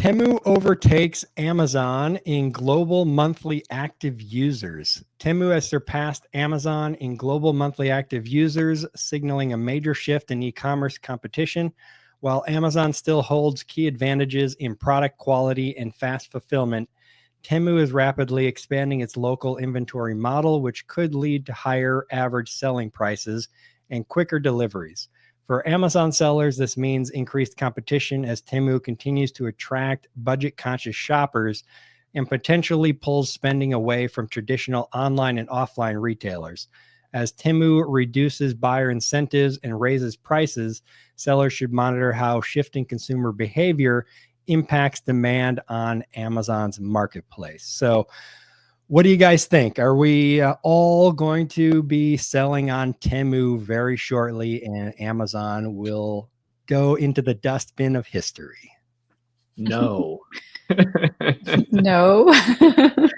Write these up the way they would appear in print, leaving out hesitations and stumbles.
Temu overtakes Amazon in global monthly active users. Temu has surpassed Amazon in global monthly active users, signaling a major shift in e-commerce competition. While Amazon still holds key advantages in product quality and fast fulfillment, Temu is rapidly expanding its local inventory model, which could lead to higher average selling prices and quicker deliveries. For Amazon sellers, this means increased competition as Temu continues to attract budget-conscious shoppers and potentially pulls spending away from traditional online and offline retailers. As Temu reduces buyer incentives and raises prices, sellers should monitor how shifting consumer behavior impacts demand on Amazon's marketplace. So, what do you guys think? Are we all going to be selling on Temu very shortly, and Amazon will go into the dustbin of history? No. No. I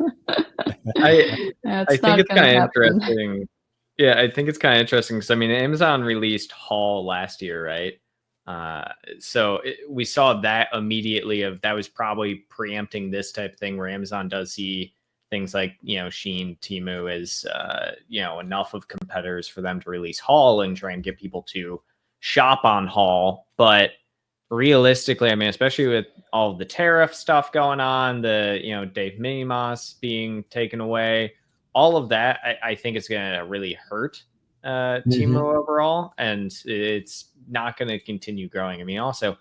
think it's kind of interesting. Yeah, I think it's kind of interesting because I mean, Amazon released Haul last year, right? So we saw that immediately. That was probably preempting this type of thing where Amazon does see things like, Shein, Temu as, enough of competitors for them to release Haul and try and get people to shop on Haul. But realistically, I mean, especially with all the tariff stuff going on, the, Dave Minimas being taken away, all of that, I think it's going to really hurt Temu overall. And it's not going to continue growing. I mean, also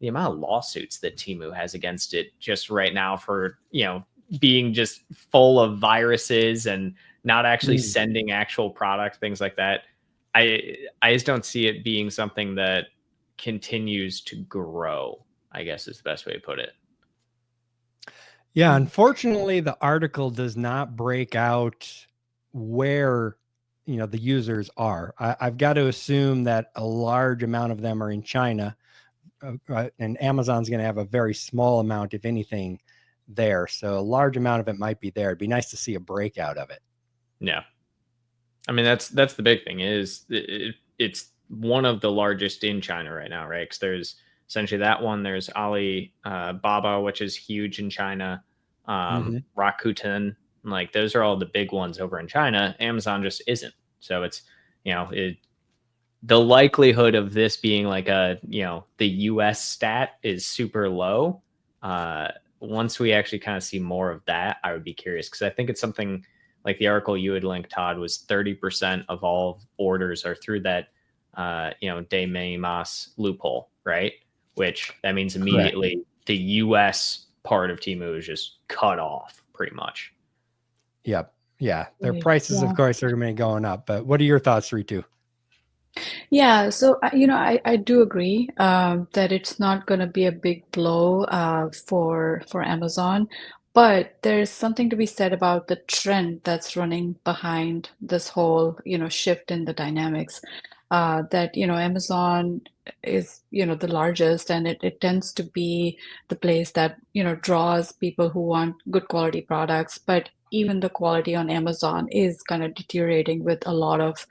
the amount of lawsuits that Temu has against it just right now for, being just full of viruses and not actually sending actual product, things like that. I just don't see it being something that continues to grow, I guess is the best way to put it. Yeah, unfortunately, the article does not break out where the users are. I've got to assume that a large amount of them are in China, and Amazon's going to have a very small amount, if anything, there. So a large amount of it might be there. It'd be nice to see a breakout of it. Yeah, I mean that's the big thing is it's one of the largest in China right now, right? Because there's essentially that one. There's Alibaba, which is huge in China. Rakuten, like those are all the big ones over in China. Amazon just isn't. So it's the likelihood of this being like the US stat is super low. Once we actually kind of see more of that, I would be curious because I think it's something like the article you had linked, Todd, was 30% of all orders are through that de minimis loophole, right? Which that means immediately the US part of Temu is just cut off pretty much. Yep. Yeah. Their prices, of course, are going to be going up. But what are your thoughts, Ritu? Yeah, so I do agree that it's not going to be a big blow for Amazon, but there's something to be said about the trend that's running behind this whole shift in the dynamics. That Amazon is the largest, and it tends to be the place that draws people who want good quality products. But even the quality on Amazon is kind of deteriorating with a lot of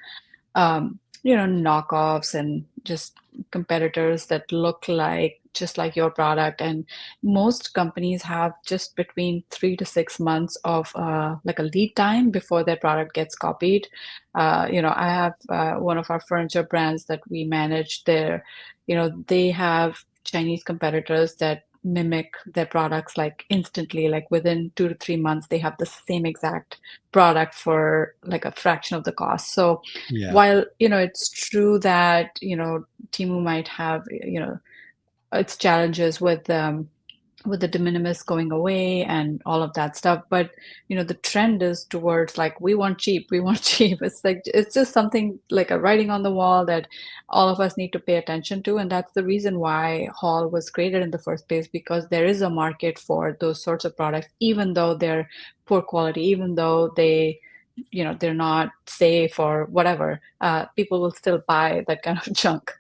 knockoffs and just competitors that look just like your product. And most companies have just between 3 to 6 months of like a lead time before their product gets copied. I have one of our furniture brands that we manage there. They have Chinese competitors that mimic their products like instantly, like within 2 to 3 months, they have the same exact product for like a fraction of the cost. So while, it's true that, Temu might have, its challenges with the de minimis going away and all of that stuff, but the trend is towards like we want cheap. It's like it's just something like a writing on the wall that all of us need to pay attention to, and that's the reason why Haul was created in the first place, because there is a market for those sorts of products, even though they're poor quality, even though they're not safe or whatever. People will still buy that kind of junk.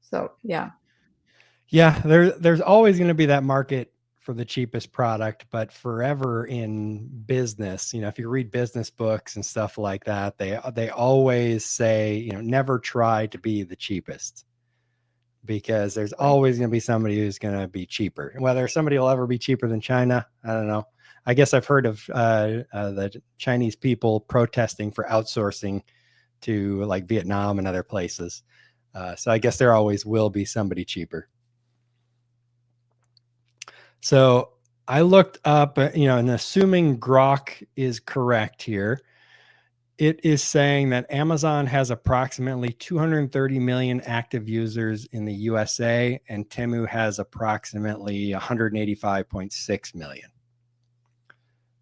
So yeah. Yeah, there's always going to be that market for the cheapest product, but forever in business, if you read business books and stuff like that, they always say, never try to be the cheapest. because there's always going to be somebody who's going to be cheaper. Whether somebody will ever be cheaper than China, I don't know. I guess I've heard of the Chinese people protesting for outsourcing to like Vietnam and other places. So I guess there always will be somebody cheaper. So I looked up, and assuming Grok is correct here, it is saying that Amazon has approximately 230 million active users in the USA, and Temu has approximately 185.6 million.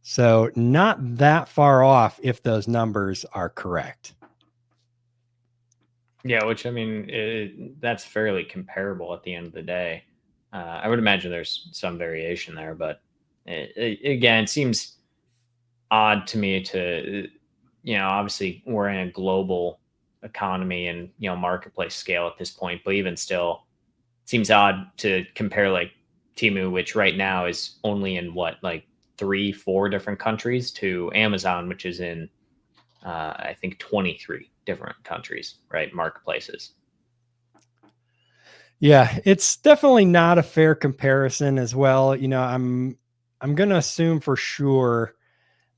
So not that far off if those numbers are correct. Yeah, which I mean, that's fairly comparable at the end of the day. I would imagine there's some variation there, but again, it seems odd to me to, obviously we're in a global economy and, marketplace scale at this point, but even still, it seems odd to compare like Temu, which right now is only in like 3-4 different countries, to Amazon, which is in, I think 23 different countries, right? Marketplaces. Yeah, it's definitely not a fair comparison as well. I'm going to assume for sure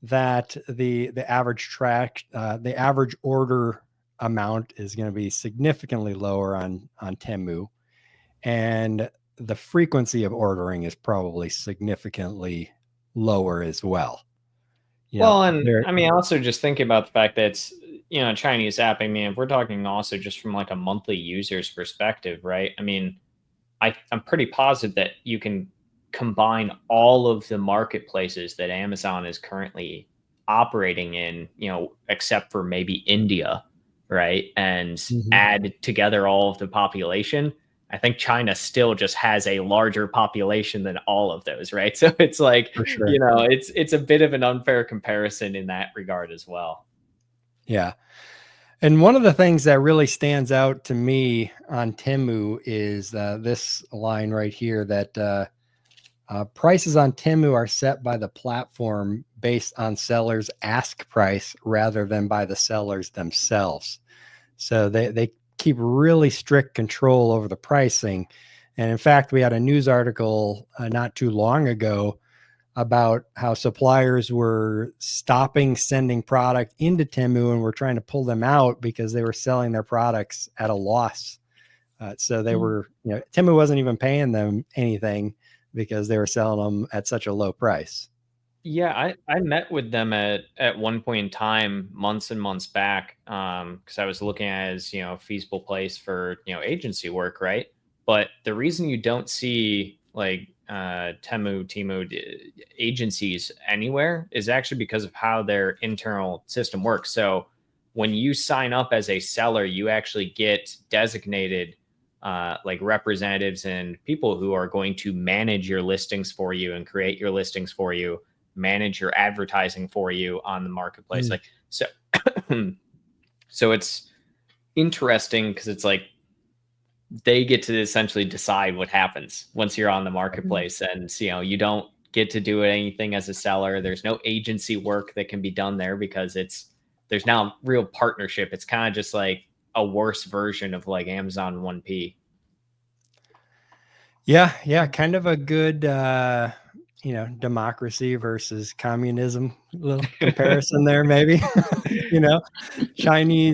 that the average order amount is going to be significantly lower on Temu, and the frequency of ordering is probably significantly lower as well. Well, and I mean, also just thinking about the fact that it's, a Chinese app. I mean, if we're talking also just from like a monthly user's perspective, right? I mean, I'm pretty positive that you can combine all of the marketplaces that Amazon is currently operating in, except for maybe India, right? And add together all of the population. I think China still just has a larger population than all of those, right? So it's like, For sure. It's a bit of an unfair comparison in that regard as well. Yeah. And one of the things that really stands out to me on Temu is this line right here, that prices on Temu are set by the platform based on sellers' ask price rather than by the sellers themselves. So they keep really strict control over the pricing. And in fact, we had a news article not too long ago about how suppliers were stopping sending product into Temu and were trying to pull them out because they were selling their products at a loss. So they were, Temu wasn't even paying them anything because they were selling them at such a low price. Yeah, I met with them at one point in time, months and months back, because I was looking at it as, a feasible place for, agency work, right? But the reason you don't see like Temu agencies anywhere is actually because of how their internal system works. So when you sign up as a seller, you actually get designated like representatives and people who are going to manage your listings for you and create your listings for you, manage your advertising for you on the marketplace. Like, so, so it's interesting because it's like they get to essentially decide what happens once you're on the marketplace. And, you don't get to do anything as a seller. There's no agency work that can be done there because there's now real partnership. It's kind of just like a worse version of like Amazon 1P. Yeah. Kind of a good, democracy versus communism little comparison there, maybe. China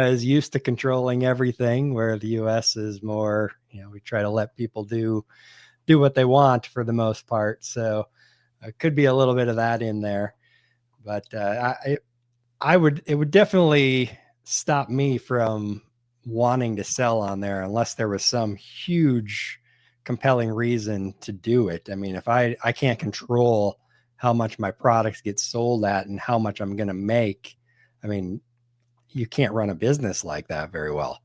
is used to controlling everything, where the US is more, we try to let people do what they want for the most part. So it could be a little bit of that in there, but it would definitely stop me from wanting to sell on there unless there was some huge compelling reason to do it. I mean, if I can't control how much my products get sold at and how much I'm going to make, I mean, you can't run a business like that very well.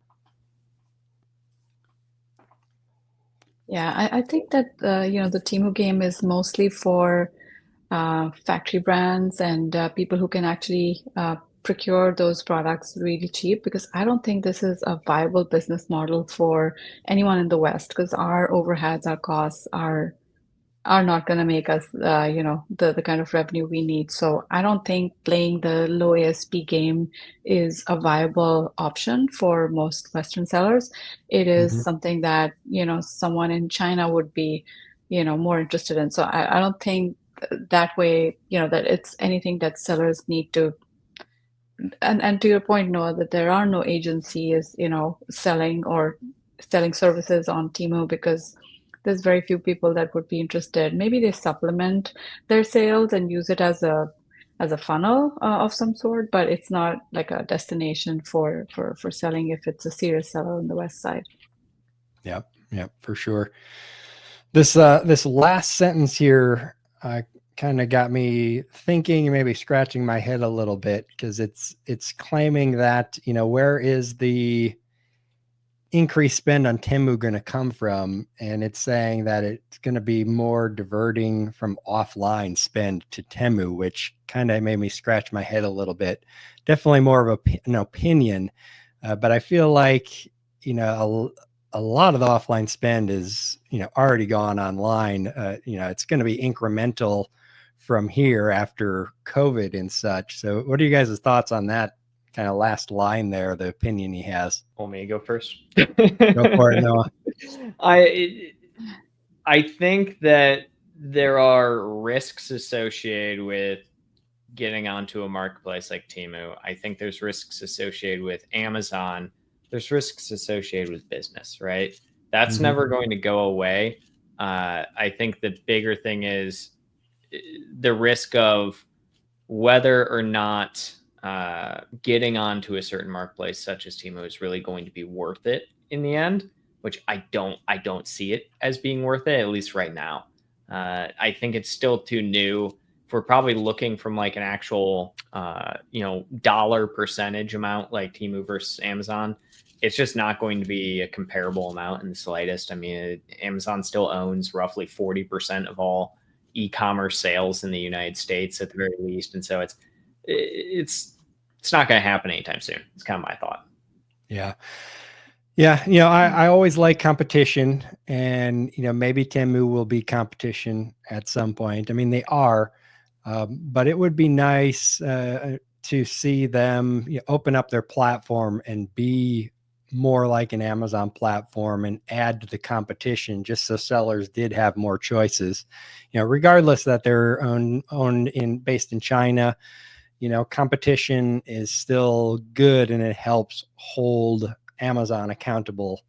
Yeah, I think that the Temu game is mostly for factory brands and people who can actually procure those products really cheap, because I don't think this is a viable business model for anyone in the West, because our overheads, our costs are are not going to make us, the kind of revenue we need. So I don't think playing the low ASP game is a viable option for most Western sellers. It is something that, someone in China would be, more interested in. So I don't think that way, that it's anything that sellers need to. And to your point, Noah, that there are no agencies, selling services on Temu because there's very few people that would be interested. Maybe they supplement their sales and use it as a funnel of some sort, but it's not like a destination for selling if it's a serious seller on the West side. Yep, for sure. This last sentence here kind of got me thinking, maybe scratching my head a little bit, because it's claiming that, where is the increased spend on Temu going to come from? And it's saying that it's going to be more diverting from offline spend to Temu, which kind of made me scratch my head a little bit. Definitely more of an opinion, but I feel like, a lot of the offline spend is, already gone online. It's going to be incremental from here after COVID and such. So what are you guys' thoughts on that kind of last line there, the opinion he has? Want me to go first? Go for it, Noah. I think that there are risks associated with getting onto a marketplace like Temu. I think there's risks associated with Amazon. There's risks associated with business, right? That's never going to go away. I think the bigger thing is the risk of whether or not getting onto a certain marketplace such as Temu is really going to be worth it in the end, which I don't see it as being worth it, at least right now. I think it's still too new. If we're probably looking from like an actual, dollar percentage amount like Temu versus Amazon, it's just not going to be a comparable amount in the slightest. I mean, Amazon still owns roughly 40% of all e-commerce sales in the United States at the very least. And so it's not going to happen anytime soon. It's kind of my thought. Yeah. Yeah. I always like competition, and, maybe Temu will be competition at some point. I mean, they are, but it would be nice to see them open up their platform and be more like an Amazon platform and add to the competition, just so sellers did have more choices, regardless that they're based in China. Competition is still good, and it helps hold Amazon accountable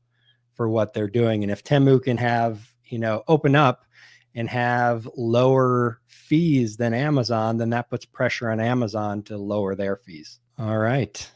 for what they're doing. And if Temu can have, open up and have lower fees than Amazon, then that puts pressure on Amazon to lower their fees. All right.